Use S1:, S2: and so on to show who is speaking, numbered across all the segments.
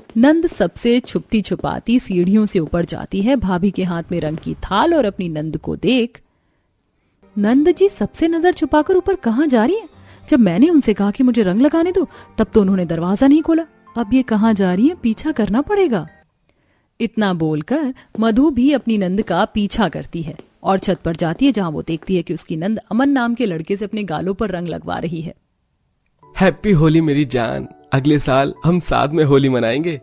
S1: नंद सबसे छुपती छुपाती सीढ़ियों से ऊपर जाती है, भाभी के हाथ में रंग की थाल और अपनी नंद को देख। नंद जी सबसे नजर छुपाकर ऊपर कहाँ जा रही है? जब मैंने उनसे कहा कि मुझे रंग लगाने दो तब तो उन्होंने दरवाजा नहीं खोला। अब ये कहाँ जा रही है? पीछा करना पड़ेगा। इतना बोलकर मधु भी अपनी नंद का पीछा करती है और छत पर जाती है, जहां वो देखती है कि उसकी नंद अमन नाम के लड़के से अपने गालों पर रंग लगवा रही है।
S2: हैप्पी होली मेरी जान, अगले साल हम साथ में होली मनाएंगे।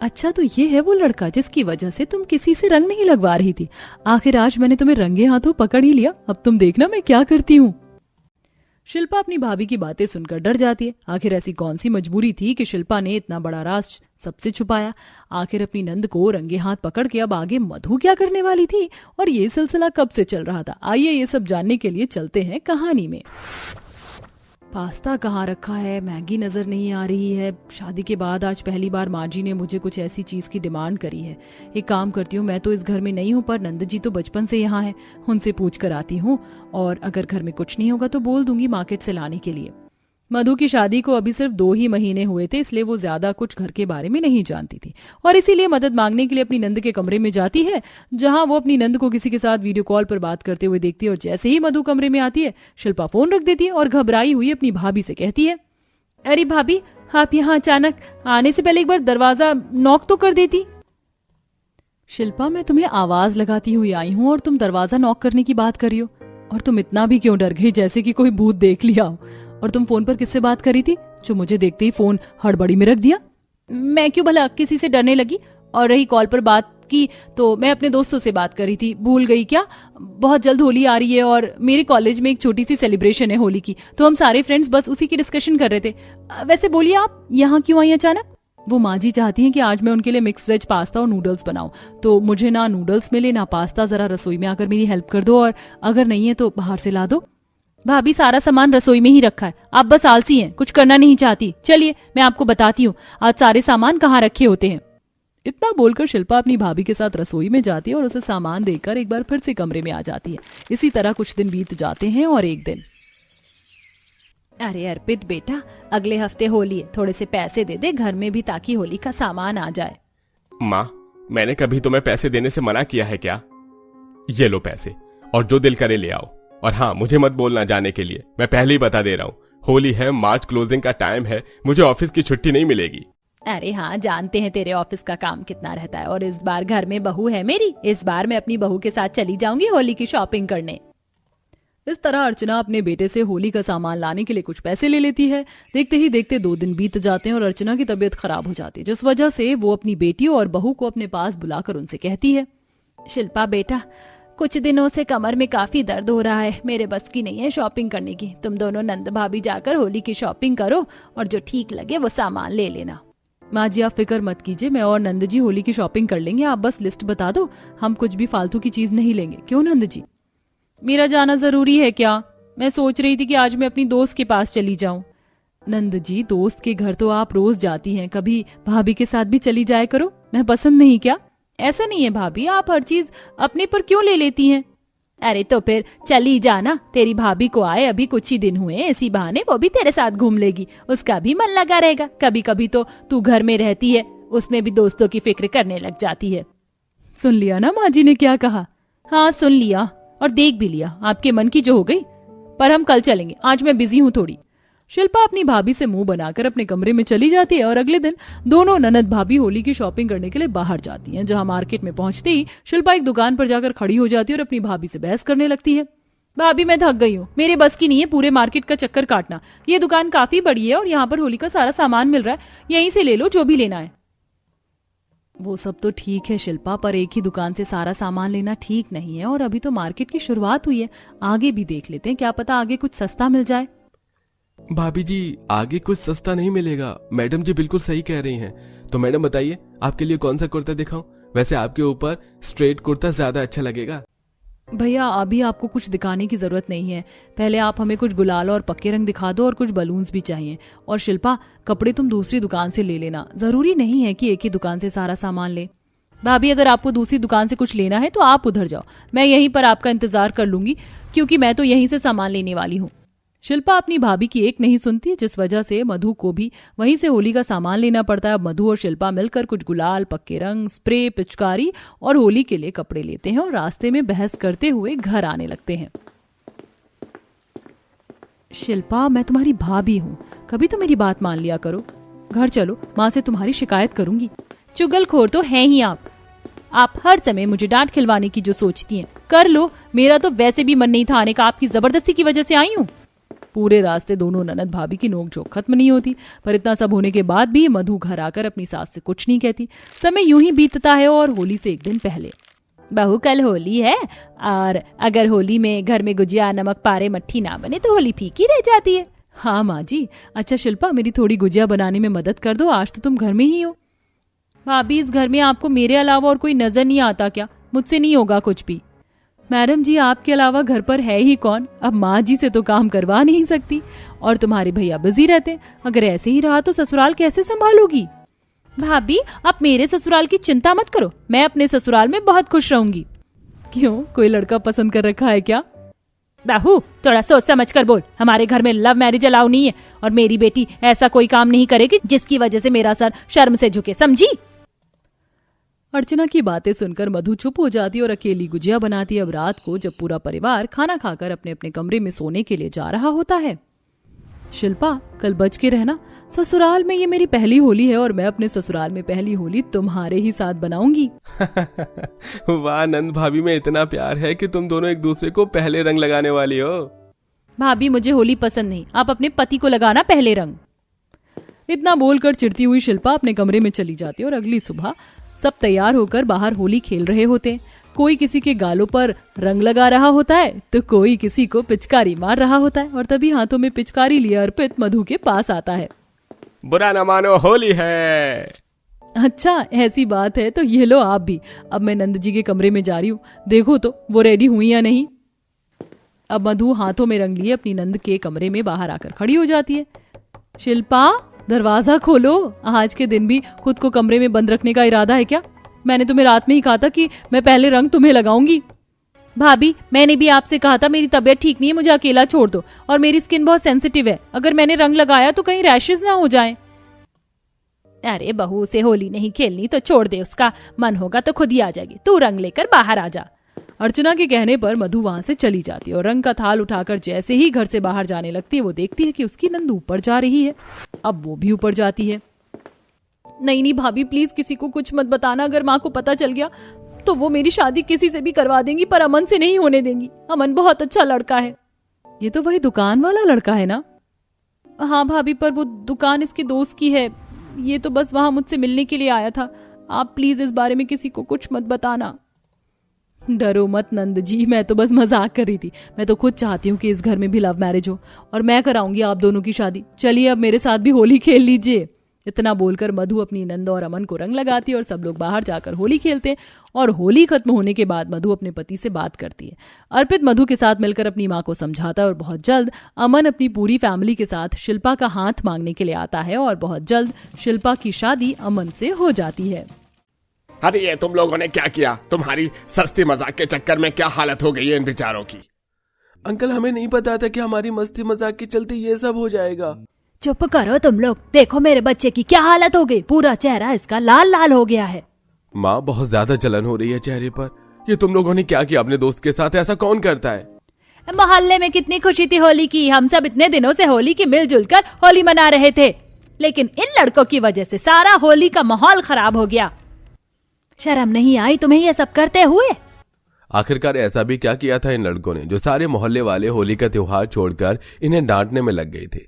S1: अच्छा, तो ये है वो लड़का जिसकी वजह से तुम किसी से रंग नहीं लगवा रही थी। आखिर आज मैंने तुम्हें रंगे हाथों पकड़ ही लिया। अब तुम देखना मैं क्या करती हूँ। शिल्पा अपनी भाभी की बातें सुनकर डर जाती है। आखिर ऐसी कौन सी मजबूरी थी कि शिल्पा ने इतना बड़ा राज सबसे छुपाया। आखिर अपनी नंद को रंगे हाथ पकड़ के अब आगे मधु क्या करने वाली थी और ये सिलसिला कब से चल रहा था? आइए ये सब जानने के लिए चलते हैं कहानी में। पास्ता कहाँ रखा है? मैगी नजर नहीं आ रही है। शादी के बाद आज पहली बार माँ जी ने मुझे कुछ ऐसी चीज की डिमांड करी है। एक काम करती हूँ, मैं तो इस घर में नहीं हूँ पर नंद जी तो बचपन से यहाँ है, उनसे पूछ कर आती हूँ और अगर घर में कुछ नहीं होगा तो बोल दूंगी मार्केट से लाने के लिए। मधु की शादी को अभी सिर्फ 2 ही महीने हुए थे, इसलिए वो ज्यादा कुछ घर के बारे में नहीं जानती थी और इसीलिए मदद मांगने के लिए अपनी नंद के कमरे में जाती है, जहां वो अपनी नंद को किसी के साथ वीडियो कॉल पर बात करते हुए देखती है। और जैसे ही मधु कमरे में आती है, शिल्पा फोन रख देती है और घबराई हुई अपनी भाभी से कहती है, अरे भाभी, आप यहाँ अचानक आने से पहले एक बार दरवाजा नॉक तो कर देती। शिल्पा, मैं तुम्हें आवाज लगाती हुई आई हूँ और तुम दरवाजा नॉक करने की बात कर रही हो। और तुम इतना भी क्यों डर गई जैसे कि कोई भूत देख लिया हो? और तुम फोन पर किससे बात करी थी जो मुझे देखते ही फोन हड़बड़ी में रख दिया? मैं क्यों भला किसी से डरने लगी? और रही कॉल पर बात की तो मैं अपने दोस्तों से बात करी थी। भूल गई क्या? बहुत जल्द होली आ रही है और मेरे कॉलेज में एक छोटी सी सेलिब्रेशन है होली की, तो हम सारे फ्रेंड्स बस उसी की डिस्कशन कर रहे थे। वैसे बोलिए, आप यहाँ क्यों आई अचानक? वो माँ जी चाहती हैं कि आज मैं उनके लिए मिक्स वेज पास्ता और नूडल्स बनाऊं, तो मुझे ना नूडल्स मिले ना पास्ता। जरा रसोई में आकर मेरी हेल्प कर दो और अगर नहीं है तो बाहर से ला दो। भाभी, सारा सामान रसोई में ही रखा है, आप बस आलसी हैं, कुछ करना नहीं चाहती। चलिए मैं आपको बताती हूँ आज सारे सामान कहाँ रखे होते हैं। इतना बोलकर शिल्पा अपनी भाभी के साथ रसोई में जाती है और उसे सामान देकर एक बार फिर से कमरे में आ जाती है। इसी तरह कुछ दिन बीत जाते हैं और एक दिन, अरे अर्पित बेटा, अगले हफ्ते होली है, थोड़े से पैसे दे दे घर में भी ताकि होली का सामान आ जाए।
S2: माँ, मैंने कभी तुम्हें पैसे देने से मना किया है क्या? ये लो पैसे और जो दिल करे ले आओ। और हाँ, मुझे मत बोलना जाने के लिए, मैं पहले ही बता दे रहा हूँ, होली है, मार्च क्लोजिंग का टाइम है, मुझे ऑफिस की छुट्टी नहीं मिलेगी।
S1: अरे हाँ, जानते हैं तेरे ऑफिस का काम कितना रहता है और इस बार घर में बहू है मेरी, इस बार मैं अपनी बहू के साथ चली जाऊंगी होली की शॉपिंग करने। इस तरह अर्चना अपने बेटे से होली का सामान लाने के लिए कुछ पैसे ले लेती है। देखते ही देखते 2 दिन बीत जाते हैं और अर्चना की तबीयत खराब हो जाती है, जिस वजह से वो अपनी बेटियों और बहू को अपने पास बुलाकर उनसे कहती है, शिल्पा बेटा, कुछ दिनों से कमर में काफी दर्द हो रहा है, मेरे बस की नहीं है शॉपिंग करने की। तुम दोनों नंद भाभी जाकर होली की शॉपिंग करो और जो ठीक लगे वो सामान ले लेना। माँ जी, आप फिक्र मत कीजिए, मैं और नंद जी होली की शॉपिंग कर लेंगे, आप बस लिस्ट बता दो, हम कुछ भी फालतू की चीज नहीं लेंगे। क्यों नंद जी? मेरा जाना जरूरी है क्या? मैं सोच रही थी कि आज मैं अपनी दोस्त के पास चली जाऊं। नंद जी, दोस्त के घर तो आप रोज जाती हैं, कभी भाभी के साथ भी चली जाया करो। मैं पसंद नहीं क्या? ऐसा नहीं है भाभी, आप हर चीज अपने पर क्यों ले लेती हैं? अरे तो फिर चली जाना, तेरी भाभी को आए अभी कुछ ही दिन हुए, इसी बहाने वो भी तेरे साथ घूम लेगी, उसका भी मन लगा रहेगा। कभी कभी तो तू घर में रहती है, उसमें भी दोस्तों की फिक्र करने लग जाती है। सुन लिया ना माँ जी ने क्या कहा? हाँ सुन लिया और देख भी लिया, आपके मन की जो हो गई। पर हम कल चलेंगे, आज मैं बिजी हूँ थोड़ी। शिल्पा अपनी भाभी से मुंह बनाकर अपने कमरे में चली जाती है और अगले दिन दोनों ननद भाभी होली की शॉपिंग करने के लिए बाहर जाती हैं। जहां मार्केट में पहुंचते ही शिल्पा एक दुकान पर जाकर खड़ी हो जाती है और अपनी भाभी से बहस करने लगती है। भाभी, मैं थक गई हूँ, मेरे बस की नहीं है पूरे मार्केट का चक्कर काटना। ये दुकान काफी बड़ी है और यहाँ पर होली का सारा सामान मिल रहा है, यहीं से ले लो जो भी लेना है। वो सब तो ठीक है शिल्पा, पर एक ही दुकान से सारा सामान लेना ठीक नहीं है और अभी तो मार्केट की शुरुआत हुई है, आगे भी देख लेते हैं, क्या पता आगे कुछ सस्ता मिल जाए।
S2: भाभी जी, आगे कुछ सस्ता नहीं मिलेगा, मैडम जी बिल्कुल सही कह रही हैं। तो मैडम बताइए, आपके लिए कौन सा कुर्ता दिखाऊं? वैसे आपके ऊपर स्ट्रेट कुर्ता ज्यादा अच्छा लगेगा।
S1: भैया, अभी आपको कुछ दिखाने की जरूरत नहीं है, पहले आप हमें कुछ गुलाल और पक्के रंग दिखा दो और कुछ बलून्स भी चाहिए। और शिल्पा, कपड़े तुम दूसरी दुकान से ले लेना, जरूरी नहीं है कि एक ही दुकान से सारा सामान ले। भाभी, अगर आपको दूसरी दुकान से कुछ लेना है तो आप उधर जाओ, मैं यहीं पर आपका इंतजार कर लूंगी, क्योंकि मैं तो यहीं से सामान लेने वाली हूँ। शिल्पा अपनी भाभी की एक नहीं सुनती, जिस वजह से मधु को भी वहीं से होली का सामान लेना पड़ता है। अब मधु और शिल्पा मिलकर कुछ गुलाल, पक्के रंग, स्प्रे, पिचकारी और होली के लिए कपड़े लेते हैं और रास्ते में बहस करते हुए घर आने लगते हैं। शिल्पा, मैं तुम्हारी भाभी हूँ, कभी तो मेरी बात मान लिया करो। घर चलो, माँ से तुम्हारी शिकायत करूंगी। चुगलखोर तो हैं ही आप हर समय मुझे डांट खिलवाने की जो सोचती हैं। कर लो, मेरा तो वैसे भी मन नहीं था आने का, आपकी जबरदस्ती की वजह से आई हूँ। पूरे रास्ते दोनों ननद भाभी की नोकझोंक खत्म नहीं होती, पर इतना सब होने के बाद भी मधु घर आकर अपनी सास से कुछ नहीं कहती। समय यूं ही बीतता है और होली से एक दिन पहले, बहू कल होली है और अगर होली में घर में गुजिया, नमक पारे, मट्ठी ना बने तो होली फीकी रह जाती है। हाँ माँ जी। अच्छा शिल्पा, मेरी थोड़ी गुजिया बनाने में मदद कर दो, आज तो तुम घर में ही हो। भाभी, इस घर में आपको मेरे अलावा और कोई नजर नहीं आता क्या? मुझसे नहीं होगा कुछ भी। मैडम जी, आपके अलावा घर पर है ही कौन? अब माँ जी से तो काम करवा नहीं सकती और तुम्हारे भैया बिजी रहते हैं। अगर ऐसे ही रहा तो ससुराल कैसे संभालोगी? भाभी, आप मेरे ससुराल की चिंता मत करो, मैं अपने ससुराल में बहुत खुश रहूंगी। क्यों, कोई लड़का पसंद कर रखा है क्या? बहू, थोड़ा सोच समझ कर बोल। हमारे घर में लव मैरिज अलाउ नहीं है और मेरी बेटी ऐसा कोई काम नहीं करेगी जिसकी वजह से मेरा सर शर्म से झुके, समझी? अर्चना की बातें सुनकर मधु चुप हो जाती और अकेली गुजिया बनाती। अब रात को जब पूरा परिवार खाना खाकर अपने अपने कमरे में सोने के लिए जा रहा होता है। शिल्पा, कल बच के रहना, ससुराल में ये मेरी पहली होली है और मैं अपने ससुराल में पहली होली तुम्हारे ही साथ बनाऊंगी।
S2: वाह, नंद भाभी में इतना प्यार है कि तुम दोनों एक दूसरे को पहले रंग लगाने वाली हो।
S1: भाभी, मुझे होली पसंद नहीं, आप अपने पति को लगाना पहले रंग। इतना बोलकर चिढ़ती हुई शिल्पा अपने कमरे में चली जाती और अगली सुबह सब तैयार होकर बाहर होली खेल रहे होते हैं। कोई किसी के गालों पर रंग लगा रहा होता है तो कोई किसी को पिचकारी मार रहा होता है और तभी हाथों में पिचकारी लिए अर्पित मधु के पास आता है।
S2: बुरा न मानो, होली है।
S1: अच्छा, ऐसी बात है तो ये लो आप भी। अब मैं नंद जी के कमरे में जा रही हूँ, देखो तो वो रेडी हुई या नहीं। अब मधु हाथों में रंग लिए अपनी नंद के कमरे में बाहर आकर खड़ी हो जाती है। शिल्पा, दरवाजा खोलो, आज के दिन भी खुद को कमरे में बंद रखने का इरादा है क्या? मैंने तुम्हें रात में ही कहा था कि मैं पहले रंग तुम्हें लगाऊंगी। भाभी, मैंने भी आपसे कहा था, मेरी तबीयत ठीक नहीं है, मुझे अकेला छोड़ दो और मेरी स्किन बहुत सेंसिटिव है, अगर मैंने रंग लगाया तो कहीं रैशेस ना हो जाएं। अरे बहू, से होली नहीं खेलनी तो छोड़ दे, उसका मन होगा तो खुद ही आ जाएगी, तू रंग लेकर बाहर आ जा। अर्चना के कहने पर मधु वहां से चली जाती है और रंग का थाल उठाकर जैसे ही घर से बाहर जाने लगती है वो देखती है कि उसकी नंद ऊपर जा रही है। अब वो भी ऊपर जाती है। नहीं भाभी, प्लीज किसी को कुछ मत बताना, अगर माँ को पता चल गया तो वो मेरी शादी किसी से भी करवा देंगी, पर अमन से नहीं होने देंगी। अमन बहुत अच्छा लड़का है। ये तो वही दुकान वाला लड़का है ना? हाँ भाभी, पर वो दुकान इसके दोस्त की है, ये तो बस वहां मुझसे मिलने के लिए आया था। आप प्लीज इस बारे में किसी को कुछ मत बताना। डरो मत नंद जी, मैं तो बस मजाक कर रही थी। मैं तो खुद चाहती हूँ कि इस घर में भी लव मैरिज हो और मैं कराऊंगी आप दोनों की शादी। चलिए अब मेरे साथ भी होली खेल लीजिए। इतना बोलकर मधु अपनी नंद और अमन को रंग लगाती है और सब लोग बाहर जाकर होली खेलते हैं। और होली खत्म होने के बाद मधु अपने पति से बात करती है। अर्पित मधु के साथ मिलकर अपनी माँ को समझाता है और बहुत जल्द अमन अपनी पूरी फैमिली के साथ शिल्पा का हाथ मांगने के लिए आता है और बहुत जल्द शिल्पा की शादी अमन से हो जाती है।
S2: अरे ये तुम लोगों ने क्या किया? तुम्हारी सस्ती मजाक के चक्कर में क्या हालत हो गई है इन बेचारों की।
S3: अंकल, हमें नहीं पता था कि हमारी मस्ती मजाक के चलते ये सब हो जाएगा।
S1: चुप करो तुम लोग, देखो मेरे बच्चे की क्या हालत हो गई, पूरा चेहरा इसका लाल लाल हो गया है।
S3: माँ, बहुत ज्यादा जलन हो रही है चेहरे पर। ये तुम लोगों ने क्या किया अपने दोस्त के साथ? ऐसा कौन करता है?
S1: मोहल्ले में कितनी खुशी थी होली की, हम सब इतने दिनों से होली की मिलजुल कर होली मना रहे थे, लेकिन इन लड़कों की वजह से सारा होली का माहौल खराब हो गया। शर्म नहीं आई तुम्हें ये सब करते हुए?
S3: आखिरकार ऐसा भी क्या किया था इन लड़कों ने जो सारे मोहल्ले वाले होली का त्योहार छोड़कर इन्हें डांटने में लग गए थे?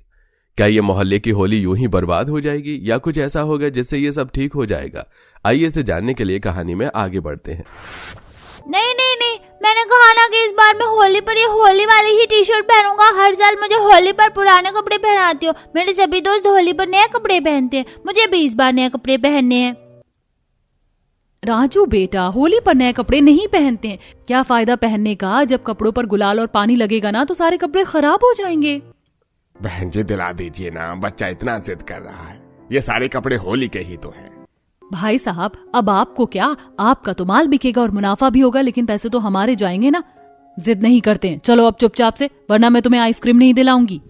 S3: क्या ये मोहल्ले की होली यूं ही बर्बाद हो जाएगी या कुछ ऐसा होगा जिससे ये सब ठीक हो जाएगा? आइए इसे जानने के लिए कहानी में आगे बढ़ते हैं।
S4: नहीं नहीं नहीं, मैंने कहा ना कि इस बार मैं होली पर ये होली वाली ही टी शर्ट पहनूंगा। हर साल मुझे होली पर पुराने कपड़े पहनाती हो, मेरे सभी दोस्त होली पर नए कपड़े पहनते हैं, मुझे भी इस बार नए कपड़े पहनने हैं।
S1: राजू बेटा, होली पर नए कपड़े नहीं पहनते हैं। क्या फायदा पहनने का, जब कपड़ों पर गुलाल और पानी लगेगा ना तो सारे कपड़े खराब हो जाएंगे।
S2: बहन जी दिला दीजिए ना, बच्चा इतना जिद कर रहा है। ये सारे कपड़े होली के ही तो हैं।
S1: भाई साहब, अब आपको क्या, आपका तो माल बिकेगा और मुनाफा भी होगा, लेकिन पैसे तो हमारे जाएंगे ना। जिद नहीं करते हैं, चलो अब चुपचाप से, वरना मैं तुम्हें आइसक्रीम नहीं दिलाऊंगी।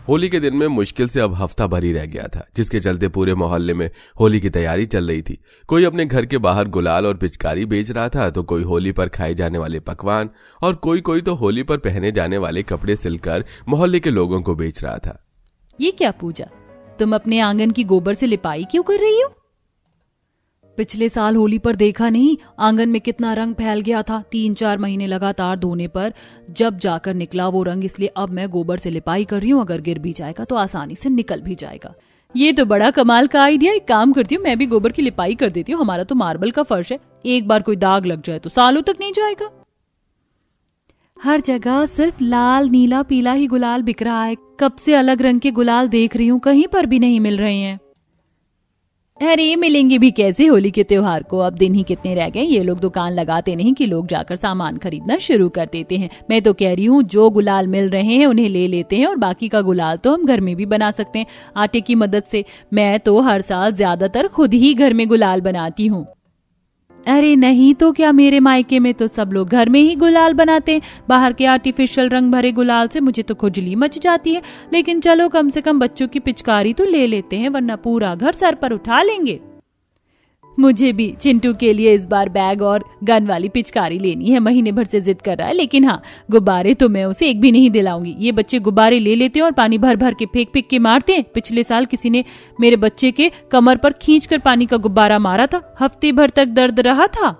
S3: होली के दिन में मुश्किल से अब हफ्ता भर ही रह गया था, जिसके चलते पूरे मोहल्ले में होली की तैयारी चल रही थी। कोई अपने घर के बाहर गुलाल और पिचकारी बेच रहा था, तो कोई होली पर खाए जाने वाले पकवान, और कोई तो होली पर पहने जाने वाले कपड़े सिलकर मोहल्ले के लोगों को बेच रहा था।
S1: ये क्या पूजा, तुम अपने आंगन की गोबर से लिपाई क्यों कर रही हो? पिछले साल होली पर देखा नहीं आंगन में कितना रंग फैल गया था। 3-4 महीने लगातार धोने पर जब जाकर निकला वो रंग, इसलिए अब मैं गोबर से लिपाई कर रही हूँ। अगर गिर भी जाएगा तो आसानी से निकल भी जाएगा। ये तो बड़ा कमाल का आइडिया। एक काम करती हूँ, मैं भी गोबर की लिपाई कर देती हूँ। हमारा तो मार्बल का फर्श है, एक बार कोई दाग लग जाए तो सालों तक नहीं जाएगा। हर जगह सिर्फ लाल नीला पीला ही गुलाल बिक रहा है। कब से अलग रंग के गुलाल देख रही हूँ, कहीं पर भी नहीं मिल रहे हैं। अरे मिलेंगे भी कैसे होली के त्योहार को, अब दिन ही कितने रह गए। ये लोग दुकान लगाते नहीं कि लोग जाकर सामान खरीदना शुरू कर देते हैं। मैं तो कह रही हूँ जो गुलाल मिल रहे हैं उन्हें ले लेते हैं, और बाकी का गुलाल तो हम घर में भी बना सकते हैं आटे की मदद से। मैं तो हर साल ज्यादातर खुद ही घर में गुलाल बनाती हूँ। अरे नहीं तो क्या, मेरे मायके में तो सब लोग घर में ही गुलाल बनाते हैं। बाहर के आर्टिफिशियल रंग भरे गुलाल से मुझे तो खुजली मच जाती है। लेकिन चलो कम से कम बच्चों की पिचकारी तो ले लेते हैं, वरना पूरा घर सर पर उठा लेंगे। मुझे भी चिंटू के लिए इस बार बैग और गन वाली पिचकारी लेनी है। महीने भर से जिद कर रहा है। लेकिन हाँ, गुब्बारे तो मैं उसे एक भी नहीं दिलाऊंगी। ये बच्चे गुब्बारे ले लेते हैं और पानी भर भर के फेंक के मारते हैं। पिछले साल किसी ने मेरे बच्चे के कमर पर खींचकर पानी का गुब्बारा मारा था, हफ्ते भर तक दर्द रहा था।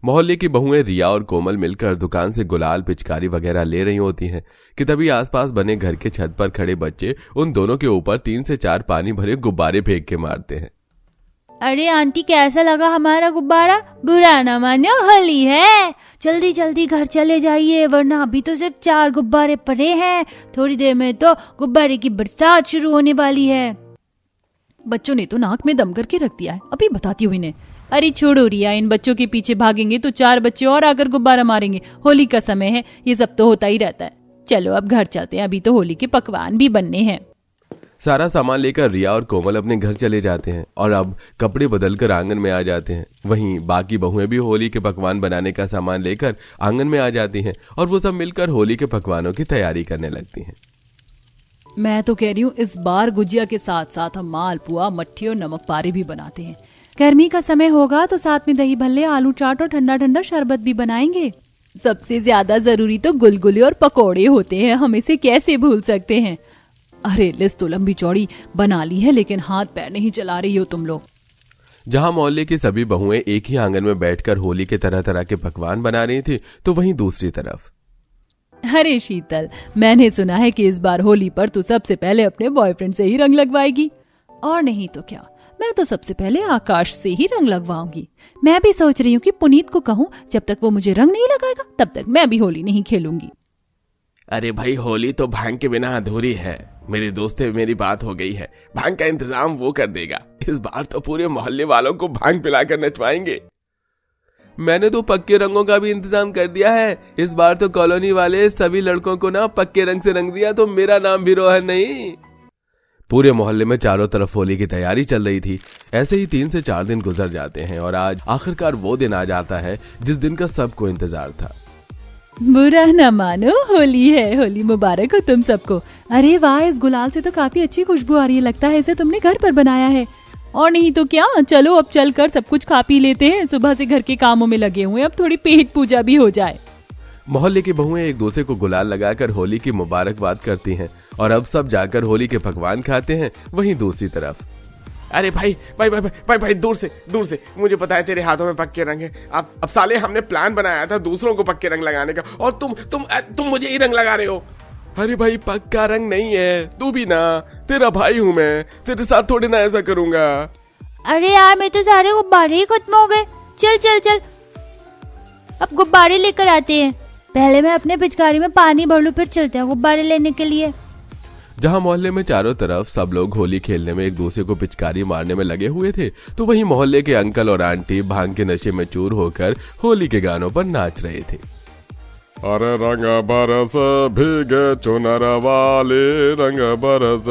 S3: मोहल्ले की बहुएं रिया और कोमल मिलकर दुकान से गुलाल पिचकारी वगैरह ले रही होती हैं कि तभी आसपास बने घर के छत पर खड़े बच्चे उन दोनों के ऊपर 3 से 4 पानी भरे गुब्बारे फेंक के मारते हैं।
S4: अरे आंटी कैसा लगा हमारा गुब्बारा? बुरा ना मानो, होली है। जल्दी जल्दी घर चले जाइए, वरना अभी तो सिर्फ 4 गुब्बारे पड़े हैं। थोड़ी देर में तो गुब्बारे की बरसात शुरू होने वाली है।
S1: बच्चों ने तो नाक में दम करके रख दिया है, अभी बताती हूँ इन्हें। अरे छोड़ो रिया, इन बच्चों के पीछे भागेंगे तो 4 बच्चे और आकर गुब्बारा मारेंगे। होली का समय है, ये सब तो होता ही रहता है। चलो अब घर चलते हैं, अभी तो होली के पकवान भी बनने हैं।
S3: सारा सामान लेकर रिया और कोमल अपने घर चले जाते हैं और अब कपड़े बदलकर आंगन में आ जाते हैं। वहीं बाकी बहुएं भी होली के पकवान बनाने का सामान लेकर आंगन में आ जाती हैं और वो सब मिलकर होली के पकवानों की तैयारी करने लगती हैं।
S1: मैं तो कह रही हूँ इस बार गुजिया के साथ साथ हम मालपुआ, मट्ठी और नमक पारे भी बनाते हैं। गर्मी का समय होगा तो साथ में दही भल्ले, आलू चाट और ठंडा ठंडा शरबत भी बनाएंगे। सबसे ज्यादा जरूरी तो गुलगुले और पकौड़े होते हैं, हम इसे कैसे भूल सकते हैं। अरे लिस्ट तो लंबी चौड़ी बना ली है, लेकिन हाथ पैर नहीं चला रही हो तुम लोग।
S3: जहां मोहल्ले की सभी बहुएं एक ही आंगन में बैठकर होली के तरह तरह के पकवान बना रही थी, तो वहीं दूसरी तरफ
S1: अरे शीतल, मैंने सुना है कि इस बार होली पर तू सबसे पहले अपने बॉयफ्रेंड से ही रंग लगवाएगी। और नहीं तो क्या, मैं तो सबसे पहले आकाश से ही रंग लगवाऊंगी। मैं भी सोच रही हूँ कि पुनीत को कहूँ, जब तक वो मुझे रंग नहीं लगाएगा तब तक मैं भी होली नहीं खेलूंगी।
S2: अरे भाई, होली तो भांग के बिना अधूरी है। मेरे दोस्त से मेरी बात हो गई है, भांग का इंतजाम वो कर देगा। इस बार तो पूरे मोहल्ले वालों को भांग पिलाकर नचवाएंगे।
S3: मैंने तो पक्के रंगों का भी इंतजाम कर दिया है। इस बार तो कॉलोनी वाले सभी लड़कों को ना पक्के रंग से रंग दिया, तो मेरा नाम भी रोहन नहीं। पूरे मोहल्ले में चारों तरफ होली की तैयारी चल रही थी। ऐसे ही 3 से 4 दिन गुजर जाते हैं और आज आखिरकार वो दिन आ जाता है जिस दिन का सबको इंतजार था।
S1: बुरा न मानो, होली है। होली मुबारक हो तुम सबको। अरे वाह, इस गुलाल से तो काफी अच्छी खुशबू आ रही है। लगता है इसे तुमने घर पर बनाया है। और नहीं तो क्या, चलो अब चलकर सब कुछ खा पी लेते हैं। सुबह से घर के कामों में लगे हुए, अब थोड़ी पेट पूजा भी हो जाए।
S3: मोहल्ले की बहुएं एक दूसरे को गुलाल लगाकर होली की मुबारकबाद करती हैं और अब सब जाकर होली के पकवान खाते हैं। वहीं दूसरी तरफ
S2: अरे भाई भाई भाई भाई भाई, दूर से मुझे पता है तेरे हाथों में पक्के रंग है। अब साले हमने प्लान बनाया था दूसरों को पक्के रंग लगाने का, और तुम मुझे ही रंग लगा रहे हो। अरे भाई, पक्का रंग नहीं है, तू भी ना, तेरा भाई हूं मैं, तेरे साथ थोड़ी ना ऐसा करूंगा।
S4: अरे यार, मैं तो सारे गुब्बारे ही खत्म हो गए। चल अब गुब्बारे लेकर आते हैं। पहले मैं अपने पिचकारी में पानी भर लूं, फिर चलते हैं गुब्बारे लेने के लिए।
S3: जहां मोहल्ले में चारों तरफ सब लोग होली खेलने में एक दूसरे को पिचकारी मारने में लगे हुए थे, तो वहीं मोहल्ले के अंकल और आंटी भांग के नशे में चूर होकर होली के गानों पर नाच रहे थे।
S2: अरे रंग बरस भीगे चुनर वाले, रंग बरस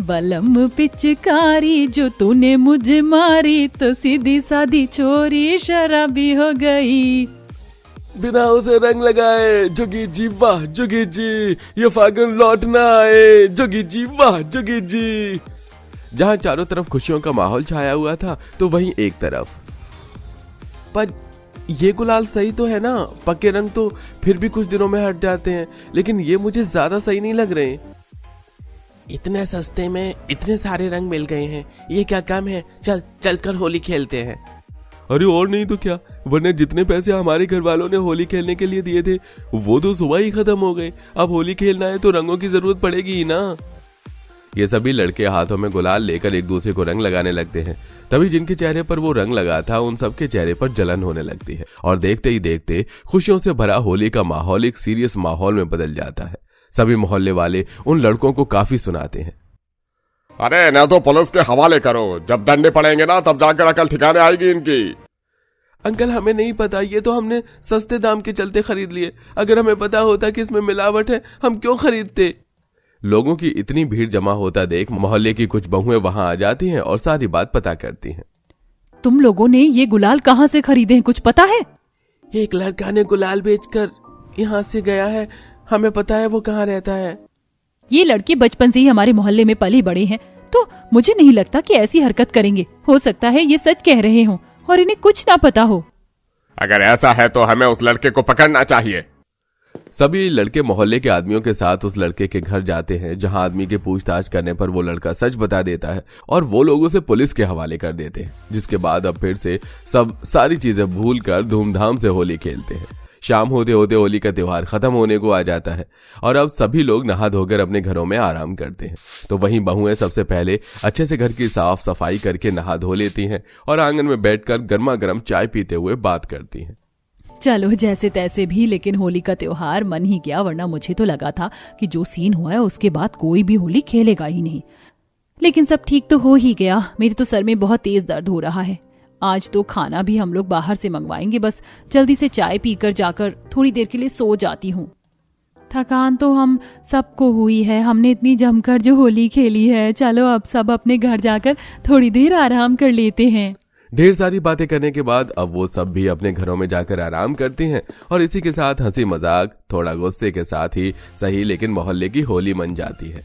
S1: बलम पिचकारी जो तूने मुझे मारी, तो सीधी सादी छोरी शराबी हो गई।
S3: बिना उसे रंग लगाए। जोगी जी वाह जोगी जी, ये फागुन लौट ना आए। जोगी जी वाह जोगी जी। जहां चारों तरफ खुशियों का माहौल छाया हुआ था तो वहीं एक तरफ, पर ये गुलाल सही तो है ना? पक्के रंग तो फिर भी कुछ दिनों में हट जाते हैं, लेकिन ये मुझे ज्यादा सही नहीं लग रहे।
S5: इतने सस्ते में इतने सारे रंग मिल गए हैं, ये क्या कम है? चल कर होली खेलते हैं।
S3: अरे और नहीं तो क्या, वरना जितने पैसे हमारे घर वालों ने होली खेलने के लिए दिए थे वो तो सुबह ही खत्म हो गए। अब होली खेलना है तो रंगों की जरूरत पड़ेगी ही ना। ये सभी लड़के हाथों में गुलाल लेकर एक दूसरे को रंग लगाने लगते हैं। तभी जिनके चेहरे पर वो रंग लगा था उन सबके चेहरे पर जलन होने लगती है और देखते ही देखते खुशियों से भरा होली का माहौल एक सीरियस माहौल में बदल जाता है। सभी मोहल्ले वाले उन लड़कों को काफी सुनाते हैं।
S2: अरे ना तो पुलिस के हवाले करो, जब डंडे पड़ेंगे ना तब जाकर अकल ठिकाने आएगी इनकी।
S3: अंकल हमें नहीं पता, ये तो हमने सस्ते दाम के चलते खरीद लिए। अगर हमें पता होता कि इसमें मिलावट है हम क्यों खरीदते। लोगों की इतनी भीड़ जमा होता देख मोहल्ले की कुछ बहुएं वहां आ जाती हैं और सारी बात पता करती हैं।
S1: तुम लोगों ने ये गुलाल कहाँ से खरीदे हैं, कुछ पता है?
S5: एक लड़का ने गुलाल बेचकर यहाँ से गया है, हमें पता है वो कहाँ रहता है।
S1: ये लड़के बचपन से ही हमारे मोहल्ले में पले बड़े हैं, तो मुझे नहीं लगता कि ऐसी हरकत करेंगे। हो सकता है ये सच कह रहे हों और इन्हें कुछ ना पता हो।
S2: अगर ऐसा है तो हमें उस लड़के को पकड़ना चाहिए।
S3: सभी लड़के मोहल्ले के आदमियों के साथ उस लड़के के घर जाते हैं, जहां आदमी के पूछताछ करने पर वो लड़का सच बता देता है और वो लोगों से पुलिस के हवाले कर देते हैं। जिसके बाद अब फिर से सब सारी चीजें भूलकर धूमधाम से होली खेलते हैं। शाम होते होते होली का त्योहार खत्म होने को आ जाता है और अब सभी लोग नहा धोकर अपने घरों में आराम करते हैं। तो वहीं बहुएं सबसे पहले अच्छे से घर की साफ सफाई करके नहा धो लेती हैं और आंगन में बैठकर गर्मा गर्म चाय पीते हुए बात करती हैं।
S1: चलो जैसे तैसे भी, लेकिन होली का त्योहार मन ही गया, वरना मुझे तो लगा था कि जो सीन हुआ है उसके बाद कोई भी होली खेलेगा ही नहीं। लेकिन सब ठीक तो हो ही गया। मेरे तो सर में बहुत तेज दर्द हो रहा है। आज तो खाना भी हम लोग बाहर से मंगवाएंगे, बस जल्दी से चाय पीकर जाकर थोड़ी देर के लिए सो जाती हूँ। थकान तो हम सबको हुई है, हमने इतनी जमकर जो होली खेली है। चलो अब सब अपने घर जाकर थोड़ी देर आराम कर लेते हैं।
S3: ढेर सारी बातें करने के बाद अब वो सब भी अपने घरों में जाकर आराम करते हैं और इसी के साथ हंसी मजाक, थोड़ा गुस्से के साथ ही सही लेकिन मोहल्ले की होली मन जाती है।